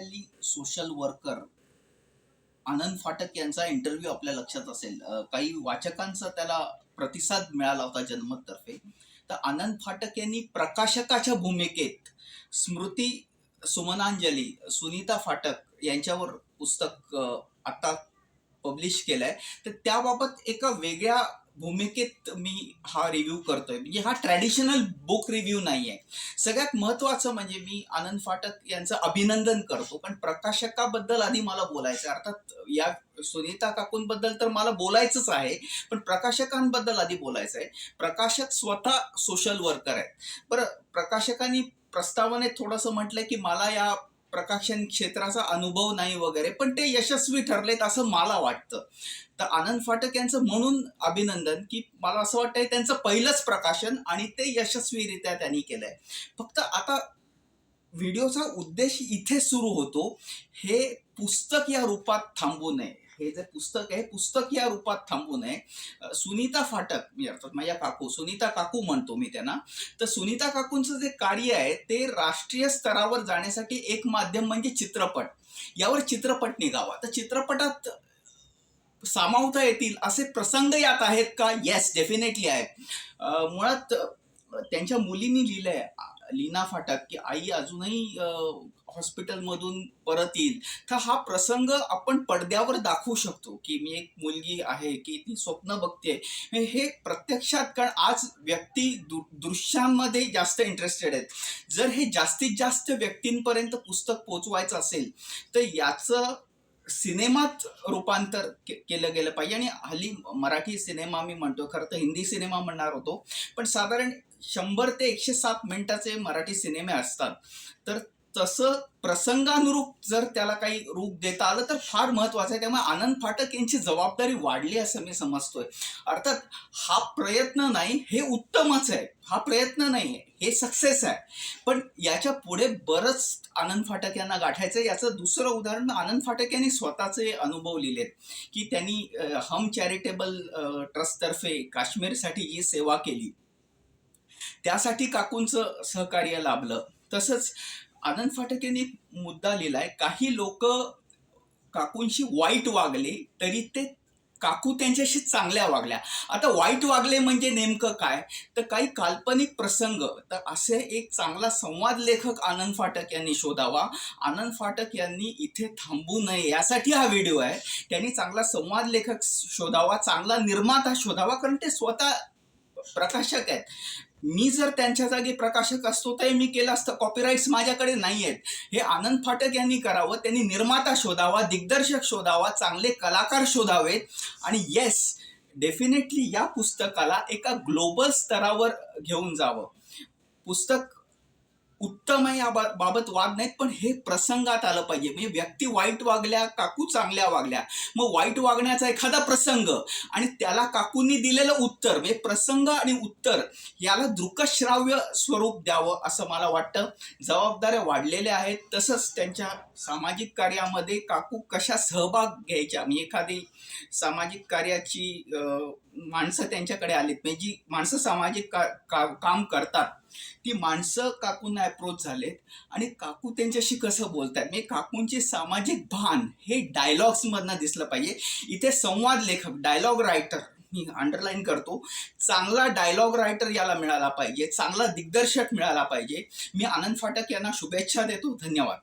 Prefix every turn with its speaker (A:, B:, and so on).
A: हल्ली social worker आनंद फाटक यांचा interview आपल्या लक्षात असेल. काही वाचकांचा त्याला प्रतिसाद मिळाला होता जनमततर्फे. तर आनंद फाटक यांनी प्रकाशकाच्या भूमिकेत स्मृती सुमनांजली, सुनीता फाटक यांच्यावर पुस्तक आता पब्लिश केलंय. तर त्याबाबत एका वेगळ्या भूमिकेत मी हा रिव्ह्यू करतोय. म्हणजे हा ट्रॅडिशनल बुक रिव्ह्यू नाहीये. सगळ्यात महत्वाचं म्हणजे मी आनंद फाटक यांचं अभिनंदन करतो, पण प्रकाशकाबद्दल आधी मला बोलायचं आहे. अर्थात या सुनीता काकूंबद्दल तर मला बोलायचंच आहे, पण प्रकाशकांबद्दल आधी बोलायचं आहे. प्रकाशक स्वतः सोशल वर्कर आहेत. बरं, प्रकाशकांनी प्रस्तावनेत थोडंसं म्हटलंय की मला या प्रकाशन क्षेत्राचा अनुभव नाही वगैरे, पण ते यशस्वी ठरलेत असं मला वाटतं. तर आनंद फाटक यांचं म्हणून अभिनंदन की मला असं वाटतंय त्यांचं पहिलंच प्रकाशन आणि ते यशस्वीरित्या त्यांनी केलंय. फक्त आता व्हिडिओचा उद्देश इथे सुरू होतो, हे पुस्तक या रूपात थांबू नये. हे जे पुस्तक आहे, पुस्तक या रूपात थांबू नये. सुनीता फाटक, मी अर्थात माझ्या काकू सुनीता काकू म्हणतो मी त्यांना. तर सुनीता काकूंचं जे कार्य आहे ते राष्ट्रीय स्तरावर जाण्यासाठी एक माध्यम म्हणजे चित्रपट. यावर चित्रपट निघावा. तर चित्रपटात सामावता येतील असे प्रसंग यात आहेत का? येस, डेफिनेटली आहेत. मुळात त्यांच्या मुलींनी लिहिलंय, लीना फाटक, की आई अजूनही हॉस्पिटलमधून परत येईल. तर हा प्रसंग आपण पडद्यावर दाखवू शकतो की मी एक मुलगी आहे की ती स्वप्न बघते. हे प्रत्यक्षात, कारण आज व्यक्ती दृश्यांमध्ये जास्त इंटरेस्टेड आहेत. जर हे जास्तीत जास्त व्यक्तींपर्यंत पुस्तक पोहोचवायचं असेल तर याचं सिनेमात रूपांतर केलं गेलं पाहिजे. आणि हल्ली मराठी सिनेमा मी म्हणतो, खरं तर हिंदी सिनेमा म्हणणार होतो, पण साधारण 100 ते 107 मिनिटाचे मराठी सिनेमे असतात. तर तसं प्रसंगानुरूप जर त्याला काही रूप देता आलं तर फार महत्वाचं आहे. त्यामुळे आनंद फाटक यांची जबाबदारी वाढली असं मी समजतोय. अर्थात हा प्रयत्न नाही, हे उत्तमच आहे. हा प्रयत्न नाही, हे सक्सेस आहे. पण याच्या पुढे बरंच आनंद फाटक यांना गाठायचं. याचं दुसरं उदाहरण, आनंद फाटक यांनी स्वतःचे अनुभव लिहिलेत की त्यांनी हम चॅरिटेबल ट्रस्टतर्फे काश्मीरसाठी जी सेवा केली त्यासाठी काकूंचं सहकार्य लाभलं. तसंच आनंद फाटक यांनी मुद्दा लिहिलाय, काही लोक काकूंशी वाईट वागले तरी ते काकू त्यांच्याशी चांगल्या वागल्या. आता वाईट वागले म्हणजे नेमकं काय? तर काही काल्पनिक प्रसंग, तर असे एक चांगला संवाद लेखक आनंद फाटक यांनी शोधावा. आनंद फाटक यांनी इथे थांबू नये यासाठी हा व्हिडिओ आहे. त्यांनी चांगला संवाद लेखक शोधावा, चांगला निर्माता शोधावा, कारण ते स्वतः प्रकाशक आहेत. मी जर त्यांच्या जागी प्रकाशक असतो तर मी केलं असतं. कॉपीराईट्स माझ्याकडे नाही आहेत. हे आनंद फाटक यांनी करावं. त्यांनी निर्माता शोधावा, दिग्दर्शक शोधावा, चांगले कलाकार शोधावेत. आणि येस, डेफिनेटली या पुस्तकाला एका ग्लोबल स्तरावर घेऊन जावं. पुस्तक उत्तम आहे, याबाबत वाद नाहीत, पण हे प्रसंगात आलं पाहिजे. म्हणजे व्यक्ती वाईट वागल्या, काकू चांगल्या वागल्या, मग वाईट वागण्याचा एखादा प्रसंग आणि त्याला काकूंनी दिलेलं उत्तर, म्हणजे प्रसंग आणि उत्तर याला दृकश्राव्य स्वरूप द्यावं असं मला वाटतं. जबाबदाऱ्या वाढलेल्या आहेत. तसंच त्यांच्या सामाजिक कार्यामध्ये काकू कशा सहभाग घ्यायच्या, म्हणजे एखादी सामाजिक कार्याची माणसं त्यांच्याकडे आलीत, म्हणजे जी माणसं सामाजिक काम करतात ती माणसं काकूंना अप्रोच झालेत आणि काकू त्यांच्याशी कसं बोलतात, म्हणजे काकूंचे सामाजिक भान हे डायलॉग्स मधनं दिसलं पाहिजे. इथे संवाद लेखक, डायलॉग रायटर, मी अंडरलाईन करतो, चांगला डायलॉग रायटर याला मिळाला पाहिजे, चांगला दिग्दर्शक मिळाला पाहिजे. मी आनंद फाटक यांना शुभेच्छा देतो. धन्यवाद.